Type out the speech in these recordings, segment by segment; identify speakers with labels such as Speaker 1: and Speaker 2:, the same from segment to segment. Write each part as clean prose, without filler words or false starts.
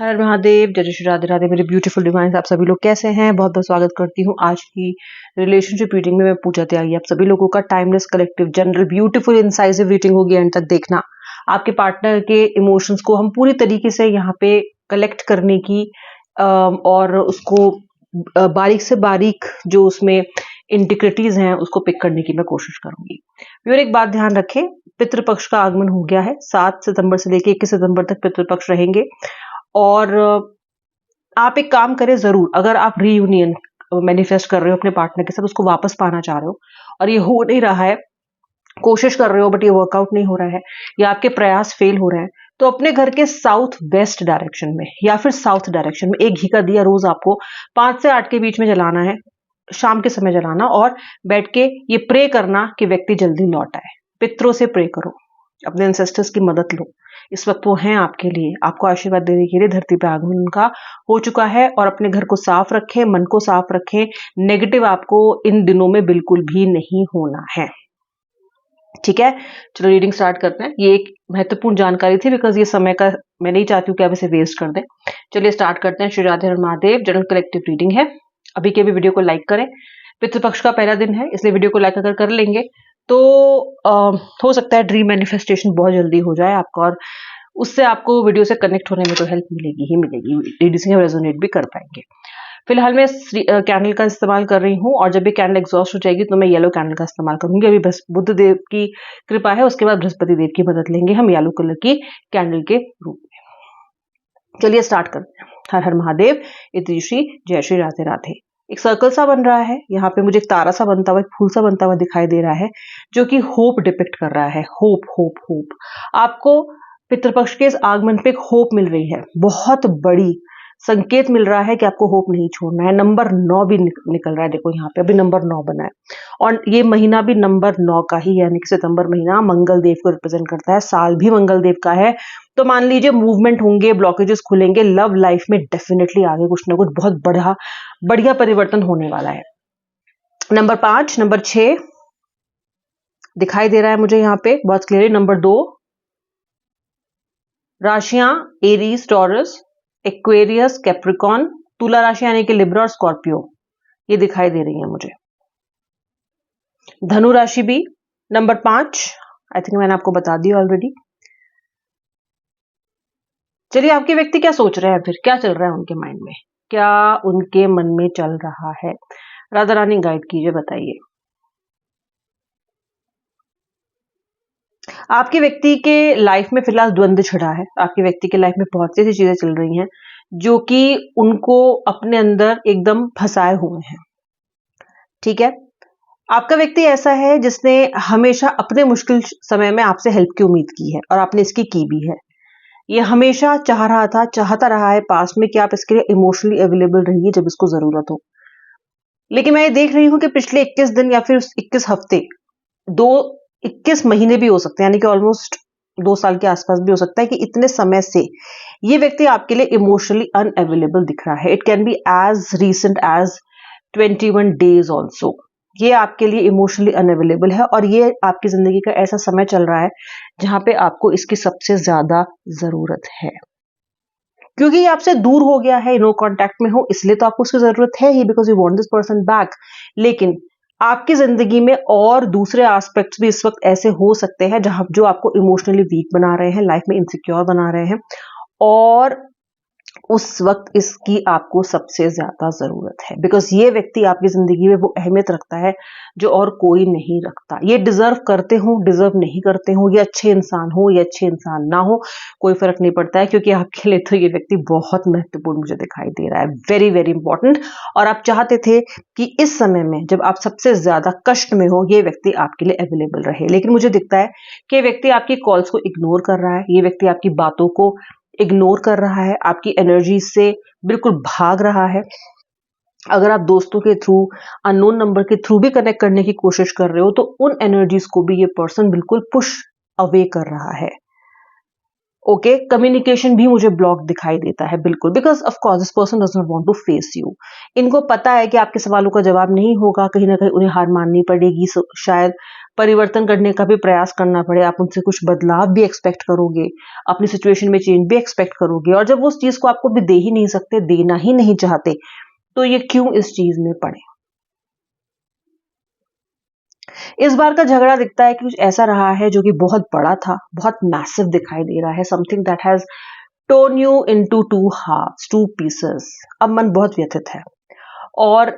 Speaker 1: हर हर महादेव, जय जय श्री राधे राधे। मेरे ब्यूटीफुल डिवाइन्स, आप सभी लोग कैसे हैं? बहुत बहुत स्वागत करती हूँ आज की रिलेशनशिप रीडिंग में। मैं पूजा त्यागी आप सभी लोगों का timeless collective general beautiful incisive reading होगी। एंड तक देखना, आपके पार्टनर के इमोशंस को हम पूरी तरीके से यहाँ पे कलेक्ट करने की और उसको बारीक से बारीक जो उसमें इंटिग्रिटीज हैं उसको पिक करने की मैं कोशिश करूंगी। और एक बात ध्यान रखें, पितृपक्ष का आगमन हो गया है। 7 सितंबर से लेकर 21 सितंबर तक पितृपक्ष रहेंगे। और आप एक काम करें जरूर, अगर आप रीयूनियन मैनिफेस्ट कर रहे हो अपने पार्टनर के साथ, उसको वापस पाना चाह रहे हो और ये हो नहीं रहा है, कोशिश कर रहे हो बट ये वर्कआउट नहीं हो रहा है या आपके प्रयास फेल हो रहे हैं, तो अपने घर के साउथ वेस्ट डायरेक्शन में या फिर साउथ डायरेक्शन में एक घी का दिया रोज आपको 5 से 8 के बीच में जलाना है, शाम के समय जलाना, और बैठ के ये प्रे करना कि व्यक्ति जल्दी लौट आए। पितरों से प्रे करो, अपने एंसेस्टर्स की मदद लो। इस वक्त वो हैं आपके लिए, आपको आशीर्वाद देने के लिए धरती पे आगमन उनका हो चुका है। और अपने घर को साफ रखें, मन को साफ रखें। नेगेटिव आपको इन दिनों में बिल्कुल भी नहीं होना है। ठीक है, चलो रीडिंग स्टार्ट करते हैं। ये एक महत्वपूर्ण जानकारी थी बिकॉज ये समय का मैं नहीं चाहती हूँ कि आप इसे वेस्ट कर दें। चलिए स्टार्ट करते हैं। श्री राधे और महादेव जनरल कलेक्टिव रीडिंग है। अभी के भी वीडियो को लाइक करें। पितृपक्ष का पहला दिन है, इसलिए वीडियो को लाइक अगर कर लेंगे तो हो सकता है ड्रीम मैनिफेस्टेशन बहुत जल्दी हो जाए आपका, और उससे आपको वीडियो से कनेक्ट होने में तो हेल्प मिलेगी ही मिलेगी। रीडिंग से रेजोनेट भी कर पाएंगे। फिलहाल मैं कैंडल का इस्तेमाल कर रही हूँ, और जब भी कैंडल एग्जॉस्ट हो जाएगी तो मैं येलो कैंडल का इस्तेमाल करूंगी। अभी बस बुद्ध देव की कृपा है, उसके बाद बृहस्पति देव की मदद लेंगे हम येलो कलर की कैंडल के रूप में। चलिए स्टार्ट करते हैं। हर हर महादेव, इति श्री, जय श्री राधे राधे। एक सर्कल सा बन रहा है यहाँ पे, मुझे एक तारा सा बनता हुआ, एक फूल सा बनता हुआ दिखाई दे रहा है, जो कि होप डिपिक्ट कर रहा है। होप होप होप, आपको पितृपक्ष के इस आगमन पे एक होप मिल रही है, बहुत बड़ी संकेत मिल रहा है कि आपको होप नहीं छोड़ना है। नंबर 9 भी निकल रहा है, देखो यहाँ पे अभी नंबर 9 बना है, और ये महीना भी नंबर 9 का ही, यानी कि सितंबर महीना मंगल देव को रिप्रेजेंट करता है। साल भी मंगल देव का है, तो मान लीजिए मूवमेंट होंगे, ब्लॉकेजेस खुलेंगे, लव लाइफ में डेफिनेटली आगे कुछ ना कुछ बहुत बढ़िया परिवर्तन होने वाला है। नंबर 5, नंबर 6 दिखाई दे रहा है मुझे यहाँ पे बहुत क्लियरली। नंबर 2 राशियां एरीज, टॉरस, एक्वेरियस, कैप्रिकॉन, तुला राशि यानी कि लिब्रा और स्कॉर्पियो, ये दिखाई दे रही है मुझे। धनु राशि भी नंबर 5, आई थिंक मैंने आपको बता दी ऑलरेडी। चलिए, आपके व्यक्ति क्या सोच रहे हैं, फिर क्या चल रहा है उनके माइंड में, क्या उनके मन में चल रहा है? राधा रानी गाइड कीजिए, बताइए। आपके व्यक्ति के लाइफ में फिलहाल द्वंद्व छिड़ा है। आपके व्यक्ति के लाइफ में बहुत सी ऐसी चीजें चल रही हैं जो कि उनको अपने अंदर एकदम फंसाए हुए हैं। ठीक है, आपका व्यक्ति ऐसा है जिसने हमेशा अपने मुश्किल समय में आपसे हेल्प की उम्मीद की है, और आपने इसकी की भी है। ये हमेशा चाहता रहा है पास्ट में कि आप इसके लिए इमोशनली अवेलेबल रहिए जब इसको जरूरत हो। लेकिन मैं ये देख रही हूं कि पिछले 21 दिन या फिर 21 हफ्ते, 21 महीने भी हो सकते हैं, यानी कि ऑलमोस्ट 2 साल के आसपास भी हो सकता है, कि इतने समय से ये व्यक्ति आपके लिए इमोशनली अनअवेलेबल दिख रहा है। It can be as recent as 21 days also. ये आपके लिए इमोशनली अनअवेलेबल है, और ये आपकी जिंदगी का ऐसा समय चल रहा है जहां पे आपको इसकी सबसे ज्यादा जरूरत है, क्योंकि ये आपसे दूर हो गया है, नो कांटेक्ट में हो, इसलिए तो आपको उसकी जरूरत है ही, because you want this person back. लेकिन आपकी जिंदगी में और दूसरे एस्पेक्ट्स भी इस वक्त ऐसे हो सकते हैं जहां जो आपको इमोशनली वीक बना रहे हैं, लाइफ में इनसिक्योर बना रहे हैं, और उस वक्त इसकी आपको सबसे ज्यादा जरूरत है, बिकॉज ये व्यक्ति आपकी जिंदगी में वो अहमियत रखता है जो और कोई नहीं रखता। ये डिजर्व करते हो, डिजर्व नहीं करते हो, ये अच्छे इंसान हो, ये अच्छे इंसान ना हो, कोई फर्क नहीं पड़ता है, क्योंकि आपके लिए तो ये व्यक्ति बहुत महत्वपूर्ण मुझे दिखाई दे रहा है, वेरी वेरी इंपॉर्टेंट। और आप चाहते थे कि इस समय में जब आप सबसे ज्यादा कष्ट में हो, ये व्यक्ति आपके लिए अवेलेबल रहे। लेकिन मुझे दिखता है कि ये व्यक्ति आपकी कॉल्स को इग्नोर कर रहा है, ये व्यक्ति आपकी बातों को इग्नोर कर रहा है, आपकी एनर्जी से बिल्कुल भाग रहा है। अगर आप दोस्तों के थ्रू, अननोन नंबर के थ्रू भी कनेक्ट करने की कोशिश कर रहे हो, तो उन एनर्जीज को भी ये पर्सन बिल्कुल पुश अवे कर रहा है। ओके, कम्युनिकेशन भी मुझे ब्लॉक दिखाई देता है बिल्कुल, because of course this person does not want to face you. इनको पता है कि आपके सवालों का जवाब नहीं होगा, कहीं ना कहीं उन्हें हार माननी पड़ेगी, शायद परिवर्तन करने का भी प्रयास करना पड़े, आप उनसे कुछ बदलाव भी एक्सपेक्ट करोगे, अपनी सिचुएशन में चेंज भी एक्सपेक्ट करोगे, और जब वो उस चीज को आपको भी दे ही नहीं सकते, देना ही नहीं चाहते, तो ये क्यों इस चीज में पड़े। इस बार का झगड़ा दिखता है कि कुछ ऐसा रहा है जो कि बहुत बड़ा था, बहुत मैसिव दिखाई दे रहा है, something that has torn you into two halves, two pieces. अब मन बहुत व्यथित है, और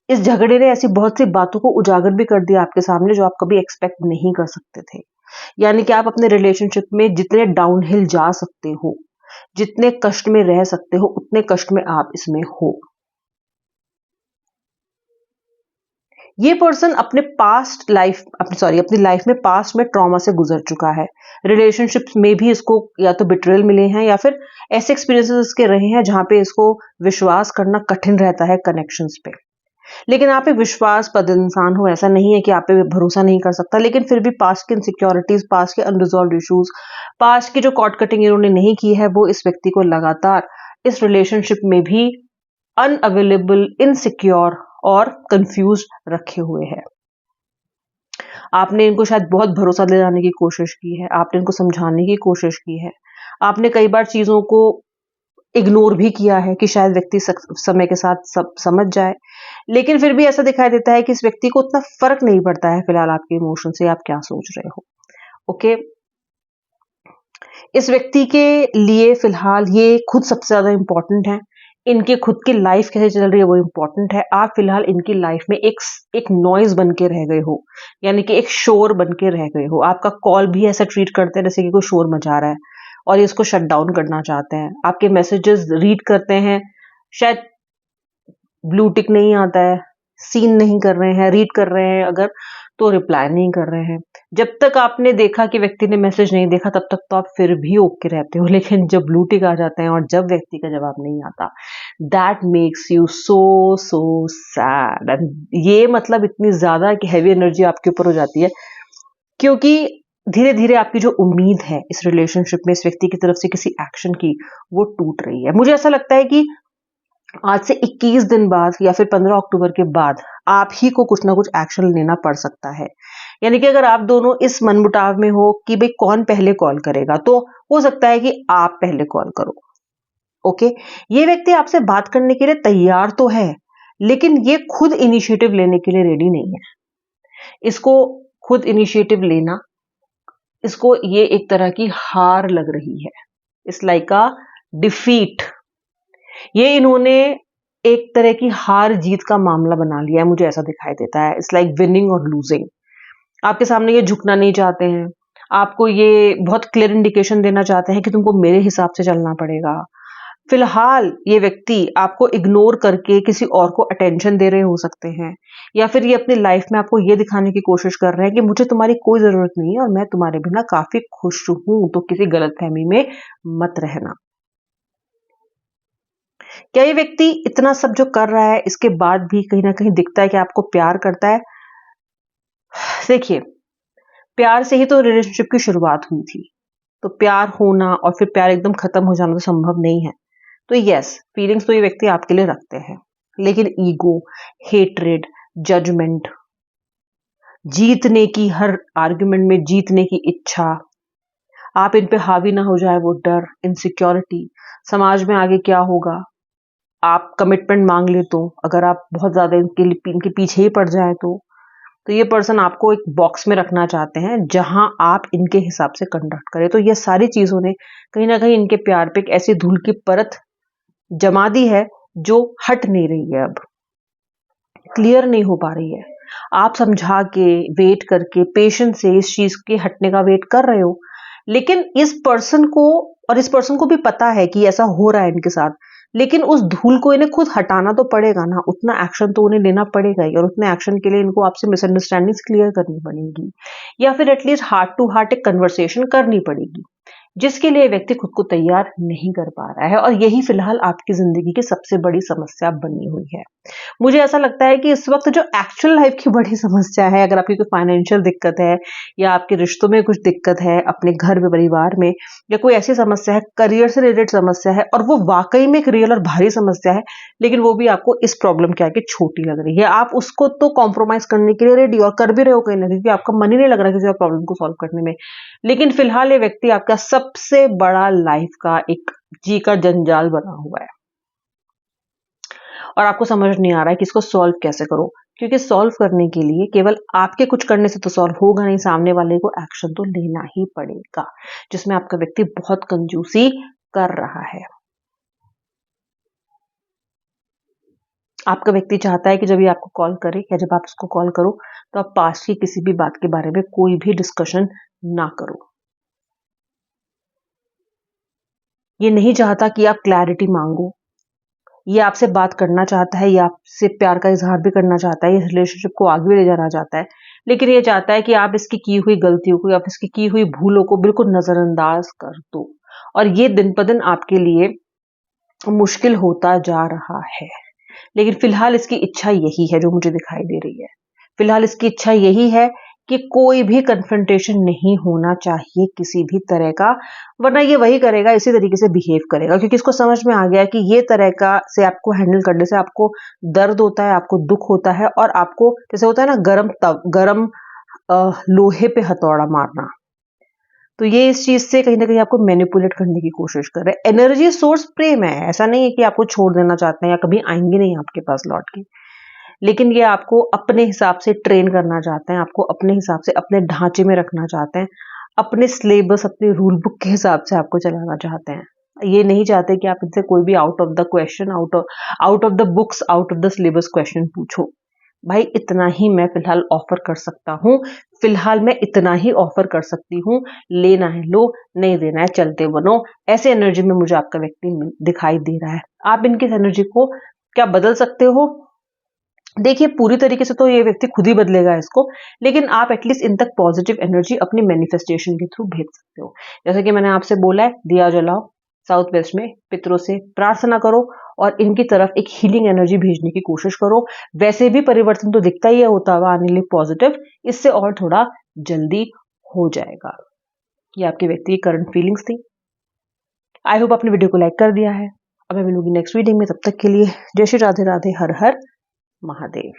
Speaker 1: इस झगड़े ने ऐसी बहुत सी बातों को उजागर भी कर दिया आपके सामने जो आप कभी एक्सपेक्ट नहीं कर सकते थे। यानी कि आप अपने रिलेशनशिप में जितने डाउनहिल जा सकते हो, जितने कष्ट में रह सकते हो, उतने कष्ट में आप इसमें हो। ये पर्सन अपने अपनी लाइफ में पास्ट में ट्रॉमा से गुजर चुका है। रिलेशनशिप्स में भी इसको या तो बिट्रेयल मिले हैं, या फिर ऐसे एक्सपीरियंसेस इसके रहे हैं जहां पे इसको विश्वास करना कठिन रहता है कनेक्शंस पे। लेकिन आप एक विश्वास पद इंसान हो, ऐसा नहीं है कि आप पे भरोसा नहीं कर सकता, लेकिन फिर भी पास्ट की इनसिक्योरिटीज, पास्ट के अनरिजॉल्व इश्यूज, पास्ट की जो कॉर्ड कटिंग इन्होंने नहीं की है, वो इस व्यक्ति को लगातार इस रिलेशनशिप में भी अनअवेलेबल, इनसिक्योर और कंफ्यूज रखे हुए है। आपने इनको शायद बहुत भरोसा दिलाने की कोशिश की है, आपने इनको समझाने की कोशिश की है, आपने कई बार चीजों को इग्नोर भी किया है कि शायद व्यक्ति समय के साथ सब समझ जाए, लेकिन फिर भी ऐसा दिखाई देता है कि इस व्यक्ति को उतना फर्क नहीं पड़ता है फिलहाल आपके इमोशन से, आप क्या सोच रहे हो। ओके, इस व्यक्ति के लिए फिलहाल ये खुद सबसे ज्यादा इंपॉर्टेंट है, इनके खुद की लाइफ कैसे चल रही है वो इंपॉर्टेंट है। आप फिलहाल इनकी लाइफ में एक नॉइज बन के रह गए हो, यानी कि एक शोर बन के रह गए हो। आपका कॉल भी ऐसा ट्रीट करते हैं जैसे कि कोई शोर मचा रहा है, और ये इसको शट डाउन करना चाहते हैं। आपके मैसेजेस रीड करते हैं, शायद ब्लू टिक नहीं आता है, सीन नहीं कर रहे हैं, रीड कर रहे हैं अगर तो रिप्लाई नहीं कर रहे हैं। जब तक आपने देखा कि व्यक्ति ने मैसेज नहीं देखा, तब तक तो आप फिर भी ओके रहते हो, लेकिन जब ब्लू टिक आ जाते हैं और जब व्यक्ति का जवाब नहीं आता, that makes you so so sad. And ये मतलब इतनी ज्यादा कि हैवी एनर्जी आपके ऊपर हो जाती है, क्योंकि धीरे धीरे आपकी जो उम्मीद है इस रिलेशनशिप में इस व्यक्ति की तरफ से किसी एक्शन की, वो टूट रही है। मुझे ऐसा लगता है कि आज से 21 दिन बाद या फिर 15 अक्टूबर के बाद आप ही को कुछ ना कुछ एक्शन लेना पड़ सकता है। यानी कि अगर आप दोनों इस मनमुटाव में हो कि भाई कौन पहले कॉल करेगा, तो हो सकता है कि आप पहले कॉल करो। ओके, ये व्यक्ति आपसे बात करने के लिए तैयार तो है, लेकिन ये खुद इनिशिएटिव लेने के लिए रेडी नहीं है। इसको खुद इनिशिएटिव लेना, इसको ये एक तरह की हार लग रही है। It's like a defeat. ये इन्होंने एक तरह की हार जीत का मामला बना लिया है, मुझे ऐसा दिखाई देता है। इट्स लाइक विनिंग और लूजिंग। आपके सामने ये झुकना नहीं चाहते हैं, आपको ये बहुत क्लियर इंडिकेशन देना चाहते हैं कि तुमको मेरे हिसाब से चलना पड़ेगा। फिलहाल ये व्यक्ति आपको इग्नोर करके किसी और को अटेंशन दे रहे हो सकते हैं, या फिर ये अपनी लाइफ में आपको ये दिखाने की कोशिश कर रहे हैं कि मुझे तुम्हारी कोई जरूरत नहीं है और मैं तुम्हारे बिना काफी खुश हूं, तो किसी गलतफहमी में मत रहना। क्या ये व्यक्ति इतना सब जो कर रहा है, इसके बाद भी कहीं ना कहीं दिखता है कि आपको प्यार करता है? देखिए, प्यार से ही तो रिलेशनशिप की शुरुआत हुई थी, तो प्यार होना और फिर प्यार एकदम खत्म हो जाना तो संभव नहीं है। तो यस, फीलिंग्स तो ये व्यक्ति आपके लिए रखते हैं, लेकिन ईगो, हेट्रेड, जजमेंट, जीतने की, हर आर्गुमेंट में जीतने की इच्छा, आप इन पे हावी ना हो जाए वो डर, इनसिक्योरिटी, समाज में आगे क्या होगा, आप कमिटमेंट मांग ले तो, अगर आप बहुत ज्यादा इनके पीछे ही पड़ जाए तो ये पर्सन आपको एक बॉक्स में रखना चाहते हैं जहां आप इनके हिसाब से कंडक्ट करें। तो ये सारी चीजों ने कहीं ना कहीं इनके प्यार पे एक ऐसी धूल की परत जमा दी है जो हट नहीं रही है, अब क्लियर नहीं हो पा रही है। आप समझा के, वेट करके, पेशेंस से इस चीज के हटने का वेट कर रहे हो, लेकिन इस पर्सन को भी पता है कि ऐसा हो रहा है इनके साथ, लेकिन उस धूल को इन्हें खुद हटाना तो पड़ेगा ना, उतना एक्शन तो उन्हें लेना पड़ेगा ही, और उतने एक्शन के लिए इनको आपसे मिसअंडरस्टैंडिंग्स क्लियर करनी पड़ेगी, या फिर एटलीस्ट हार्ट टू हार्ट एक कन्वर्सेशन करनी पड़ेगी। जिसके लिए व्यक्ति खुद को तैयार नहीं कर पा रहा है और यही फिलहाल आपकी जिंदगी की सबसे बड़ी समस्या बनी हुई है। मुझे ऐसा लगता है कि इस वक्त जो एक्चुअल लाइफ की बड़ी समस्या है, अगर आपकी कोई फाइनेंशियल दिक्कत है या आपके रिश्तों में कुछ दिक्कत है, अपने घर में परिवार में, या कोई ऐसी समस्या है, करियर से रिलेटेड समस्या है और वो वाकई में एक रियल और भारी समस्या है, लेकिन वो भी आपको इस प्रॉब्लम के आगे छोटी लग रही है, आप उसको तो कॉम्प्रोमाइज करने के लिए रेडी और कर भी रहे हो कहीं ना, क्योंकि आपका मन ही नहीं लग रहा किसी प्रॉब्लम को सॉल्व करने में। लेकिन फिलहाल ये व्यक्ति आपका सबसे बड़ा लाइफ का एक जी का जंजाल बना हुआ है और आपको समझ नहीं आ रहा है कि इसको सॉल्व कैसे करो, क्योंकि सॉल्व करने के लिए केवल आपके कुछ करने से तो सॉल्व होगा नहीं, सामने वाले को एक्शन तो लेना ही पड़ेगा, जिसमें आपका व्यक्ति बहुत कंजूसी कर रहा है। आपका व्यक्ति चाहता है कि जब ये आपको कॉल करे या जब आप उसको कॉल करो तो आप पास की किसी भी बात के बारे में कोई भी डिस्कशन ना करो। ये नहीं चाहता कि आप क्लैरिटी मांगो, ये आपसे बात करना चाहता है, ये आपसे प्यार का इजहार भी करना चाहता है, ये रिलेशनशिप को आगे भी ले जाना चाहता है, लेकिन ये चाहता है कि आप इसकी की हुई गलतियों को, आप इसकी की हुई भूलों को बिल्कुल नजरअंदाज कर दो। और ये दिन ब दिन आपके लिए मुश्किल होता जा रहा है, लेकिन फिलहाल इसकी इच्छा यही है जो मुझे दिखाई दे रही है। फिलहाल इसकी इच्छा यही है कि कोई भी कन्फ्रंटेशन नहीं होना चाहिए किसी भी तरह का, वरना ये वही करेगा, इसी तरीके से बिहेव करेगा, क्योंकि इसको समझ में आ गया है कि ये तरह का से आपको हैंडल करने से आपको दर्द होता है, आपको दुख होता है और आपको जैसे होता है ना गरम लोहे पे हथौड़ा मारना, तो ये इस चीज से कहीं ना कहीं आपको मैनिपुलेट करने की कोशिश कर रहे हैं। एनर्जी सोर्स प्रेम है, ऐसा नहीं है कि आपको छोड़ देना चाहते हैं या कभी आएंगे नहीं आपके पास लौट के, लेकिन ये आपको अपने हिसाब से ट्रेन करना चाहते हैं, आपको अपने हिसाब से अपने ढांचे में रखना चाहते हैं, अपने सिलेबस अपने रूल बुक के हिसाब से आपको चलाना चाहते हैं। ये नहीं चाहते कि आप इनसे कोई भी out of the question, out of the books, out of the syllabus question पूछो। भाई इतना ही मैं फिलहाल ऑफर कर सकता हूँ, फिलहाल मैं इतना ही ऑफर कर सकती हूँ, लेना है लो, नहीं देना है चलते बनो। ऐसे एनर्जी में मुझे आपका व्यक्ति दिखाई दे रहा है। आप इनकी एनर्जी को क्या बदल सकते हो? देखिए पूरी तरीके से तो ये व्यक्ति खुद ही बदलेगा इसको, लेकिन आप एटलीस्ट इन तक पॉजिटिव एनर्जी अपनी मैनिफेस्टेशन के थ्रू भेज सकते हो। जैसे कि मैंने आपसे बोला है, दिया जलाओ, साउथ वेस्ट में पितरों से प्रार्थना करो और इनकी तरफ एक हीलिंग एनर्जी भेजने की कोशिश करो। वैसे भी परिवर्तन तो दिखता ही है होता हुआ आने लिए पॉजिटिव, इससे और थोड़ा जल्दी हो जाएगा। ये आपके व्यक्ति की करंट फीलिंग्स थी। आई होप आपने वीडियो को लाइक कर दिया है। अब मैं मिलूंगी नेक्स्ट वीडियो में, तब तक के लिए जय श्री राधे राधे, हर हर महादेव।